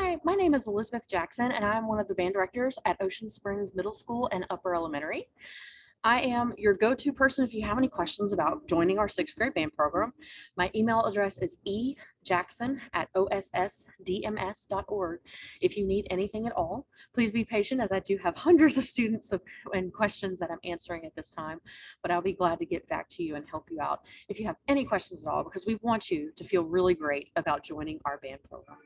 Hi, my name is Elizabeth Jackson, and I'm one of the band directors at Ocean Springs Middle School and Upper Elementary. I am your go-to person if you have any questions about joining our sixth grade band program. My email address is ejackson@ossdms.org. If you need anything at all, please be patient as I do have hundreds of students and questions that I'm answering at this time, but I'll be glad to get back to you and help you out if you have any questions at all, because we want you to feel really great about joining our band program.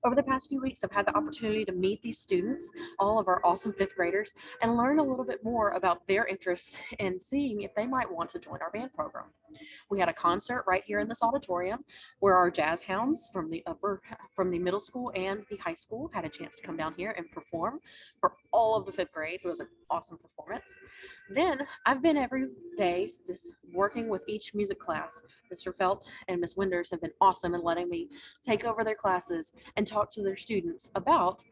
Over the past few weeks, I've had the opportunity to meet these students, all of our awesome fifth graders, and learn a little bit more about their interests and seeing if they might want to join our band program. We had a concert right here in this auditorium where our jazz hounds from the middle school and the high school had a chance to come down here and perform for all of the fifth grade. It was an awesome performance. Then I've been every day working with each music class. Mr. Felt and Miss Winders have been awesome in letting me take over their classes and talk to their students about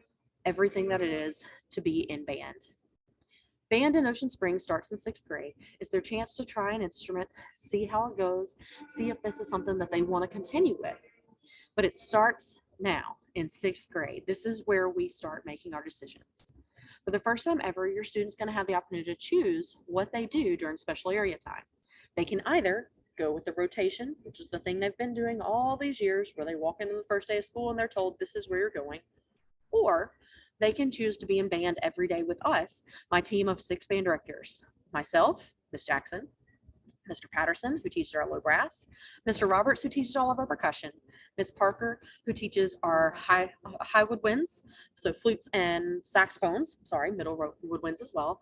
everything that it is to be in band. Band in Ocean Springs starts in sixth grade. It's their chance to try an instrument, see how it goes, see if this is something that they want to continue with. But it starts now in sixth grade. This is where we start making our decisions. For the first time ever, your student's going to have the opportunity to choose what they do during special area time. They can either go with the rotation, which is the thing they've been doing all these years, where they walk into the first day of school and they're told this is where you're going, or they can choose to be in band every day with us, my team of 6 band directors, myself, Miss Jackson, Mr. Patterson, who teaches our low brass, Mr. Roberts, who teaches all of our percussion, Miss Parker, who teaches our high woodwinds, so flutes and saxophones, middle woodwinds as well,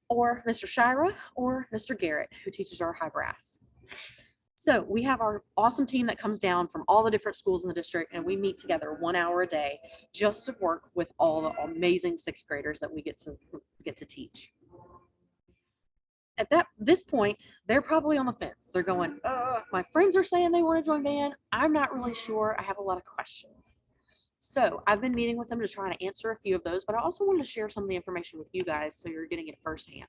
or Mr. Shira or Mr. Garrett, who teaches our high brass. So we have our awesome team that comes down from all the different schools in the district, and we meet together 1 hour a day just to work with all the amazing sixth graders that we get to teach. At this point, they're probably on the fence. They're going, my friends are saying they want to join band. I'm not really sure. I have a lot of questions. So I've been meeting with them to try to answer a few of those, but I also wanted to share some of the information with you guys so you're getting it firsthand.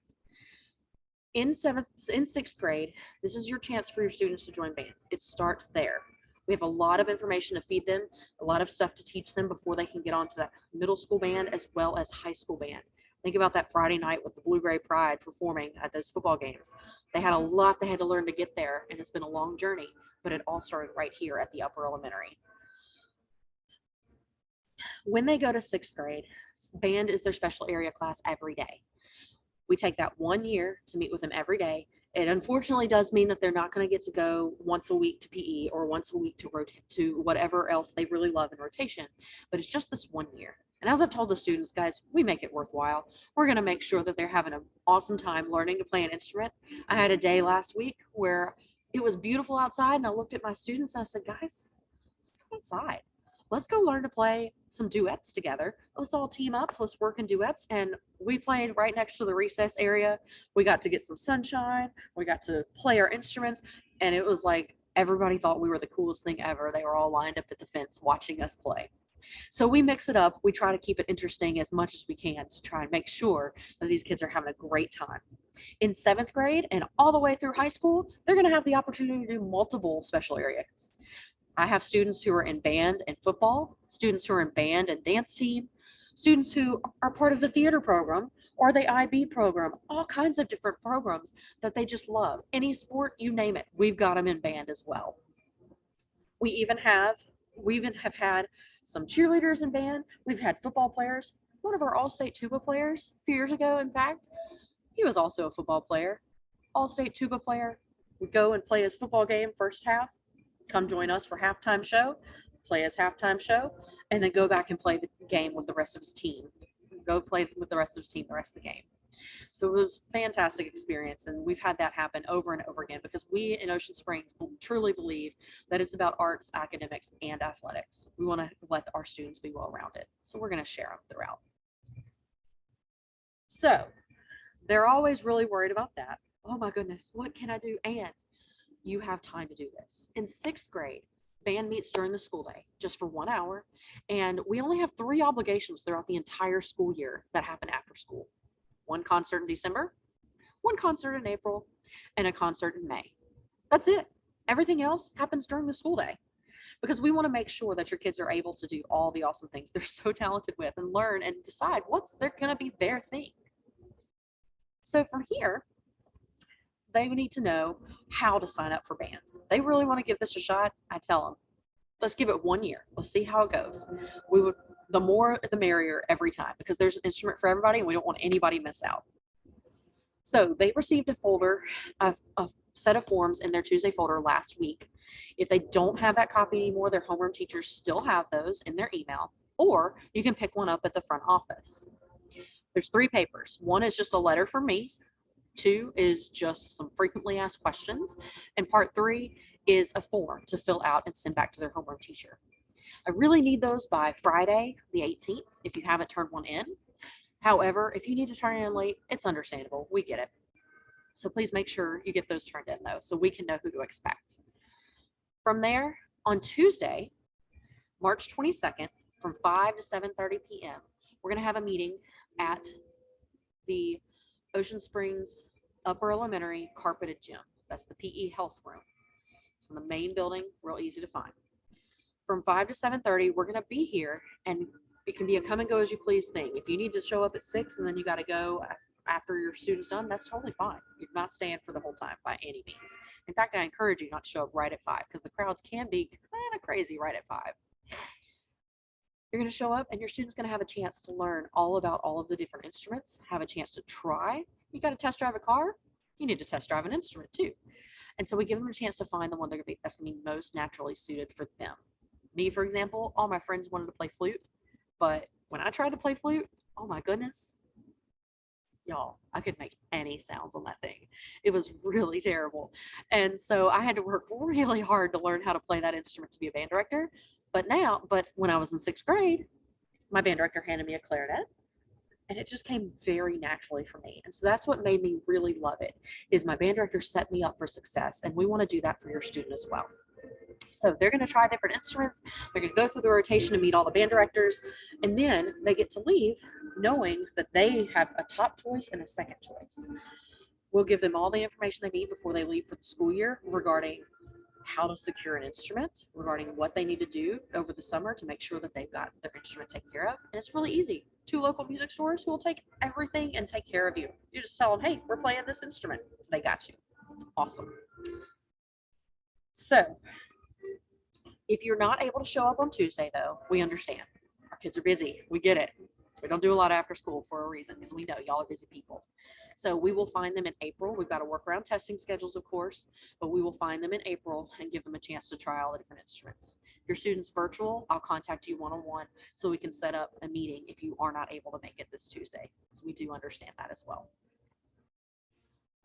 In sixth grade, this is your chance for your students to join band. It starts there. We have a lot of information to feed them, a lot of stuff to teach them before they can get onto that middle school band as well as high school band. Think about that Friday night with the Blue Gray Pride performing at those football games. They had a lot they had to learn to get there, and it's been a long journey, but it all started right here at the upper elementary. When they go to sixth grade, band is their special area class every day. We take that 1 year to meet with them every day. It unfortunately does mean that they're not going to get to go once a week to PE or once a week to whatever else they really love in rotation, but it's just this 1 year. And as I've told the students, guys, we make it worthwhile. We're going to make sure that they're having an awesome time learning to play an instrument. I had a day last week where it was beautiful outside, and I looked at my students and I said, guys, let's go outside. Let's go learn to play some duets together. Let's all team up. Let's work in duets. And we played right next to the recess area. We got to get some sunshine. We got to play our instruments. And it was like everybody thought we were the coolest thing ever. They were all lined up at the fence watching us play. So we mix it up. We try to keep it interesting as much as we can to try and make sure that these kids are having a great time. In seventh grade and all the way through high school, they're going to have the opportunity to do multiple special areas. I have students who are in band and football, students who are in band and dance team, students who are part of the theater program or the IB program, all kinds of different programs that they just love. Any sport, you name it, we've got them in band as well. We even have had some cheerleaders in band. We've had football players. One of our all-state tuba players a few years ago, in fact, he was also a football player, all-state tuba player. Would go and play his football game first half, come join us for halftime show, play his halftime show, and then go back and play the game with the rest of his team. Go play with the rest of his team the rest of the game. So it was a fantastic experience, and we've had that happen over and over again because we in Ocean Springs truly believe that it's about arts, academics, and athletics. We want to let our students be well-rounded, so we're going to share them throughout. So they're always really worried about that. Oh my goodness, what can I do? And you have time to do this. In sixth grade, band meets during the school day just for 1 hour, and we only have 3 obligations throughout the entire school year that happen after school. 1 concert in December, 1 concert in April, and a concert in May. That's it. Everything else happens during the school day. because we want to make sure that your kids are able to do all the awesome things they're so talented with and learn and decide what's they're going to be their thing. So from here, they need to know how to sign up for band. They really want to give this a shot. I tell them, let's give it 1 year. Let's see how it goes. We would, the more the merrier every time, because there's an instrument for everybody and we don't want anybody to miss out. So they received a folder, a set of forms in their Tuesday folder last week. If they don't have that copy anymore, their homeroom teachers still have those in their email, or you can pick one up at the front office. There's 3 papers. 1 is just a letter from me. 2 is just some frequently asked questions. And part 3 is a form to fill out and send back to their homeroom teacher. I really need those by Friday, the 18th, if you haven't turned one in. However, if you need to turn it in late, it's understandable. We get it. So please make sure you get those turned in though, so we can know who to expect. From there, on Tuesday, March 22nd, from 5 to 7:30 p.m., we're going to have a meeting at the Ocean Springs Upper Elementary Carpeted Gym. That's the PE Health Room. It's in the main building, real easy to find. From 5 to 7:30, we're going to be here, and it can be a come and go as you please thing. If you need to show up at 6 and then you got to go after your student's done, that's totally fine. You're not staying for the whole time by any means. In fact, I encourage you not to show up right at 5 because the crowds can be kind of crazy right at 5. You're going to show up and your student's going to have a chance to learn all about all of the different instruments, have a chance to try. You got to test drive a car, you need to test drive an instrument too. And so we give them a chance to find the one that's going to be most naturally suited for them. Me, for example, all my friends wanted to play flute, but when I tried to play flute, oh my goodness, y'all, I couldn't make any sounds on that thing. It was really terrible. And so I had to work really hard to learn how to play that instrument to be a band director. But when I was in 6th grade, my band director handed me a clarinet and it just came very naturally for me. And so that's what made me really love it, is my band director set me up for success. And we want to do that for your student as well. So they're going to try different instruments. They're going to go through the rotation and meet all the band directors. And then they get to leave knowing that they have a top choice and a second choice. We'll give them all the information they need before they leave for the school year regarding how to secure an instrument, regarding what they need to do over the summer to make sure that they've got their instrument taken care of. And it's really easy. 2 local music stores who will take everything and take care of you. You just tell them, hey, we're playing this instrument. They got you. It's awesome. So if you're not able to show up on Tuesday, though, we understand. Our kids are busy. We get it. We don't do a lot after school for a reason, because we know y'all are busy people. So we will find them in April. We've got to work around testing schedules, of course, but we will find them in April and give them a chance to try all the different instruments. If your student's virtual, I'll contact you one-on-one so we can set up a meeting if you are not able to make it this Tuesday. So we do understand that as well.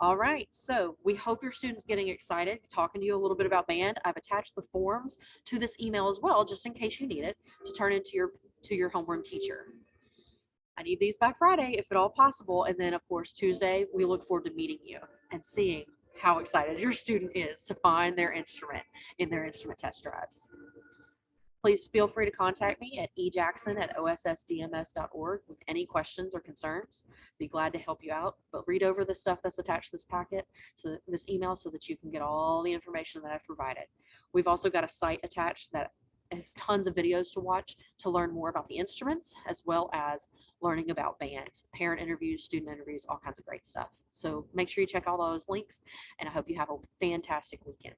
All right, so we hope your student's getting excited, talking to you a little bit about band. I've attached the forms to this email as well, just in case you need it, to turn into your homeroom teacher. I need these by Friday, if at all possible. And then, of course, Tuesday, we look forward to meeting you and seeing how excited your student is to find their instrument in their instrument test drives. Please feel free to contact me at ejackson@ossdms.org with any questions or concerns. Be glad to help you out, but read over the stuff that's attached to this packet, this email, so that you can get all the information that I've provided. We've also got a site attached that has tons of videos to watch to learn more about the instruments, as well as learning about band, parent interviews, student interviews, all kinds of great stuff. So make sure you check all those links, and I hope you have a fantastic weekend.